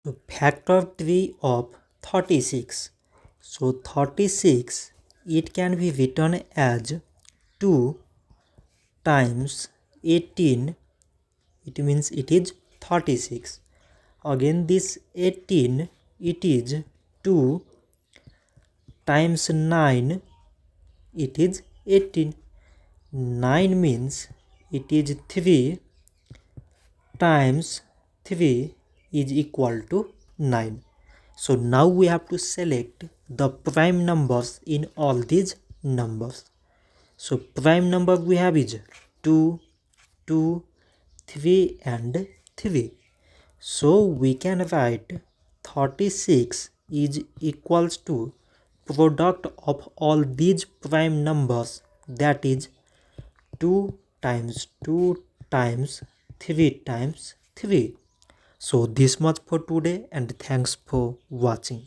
So factor tree of 36. So 36 it can be written as 2 times 18, it means it is 36. Again this 18 it is 2 times 9, it is 18. 9 means it is 3 times 3 is equal to 9. So now we have to select the prime numbers in all these numbers. So prime number we have is 2, 2, 3 and 3. So we can write 36 is equals to product of all these prime numbers, that is 2 times 2 times 3 times 3. So this much for today and thanks for watching.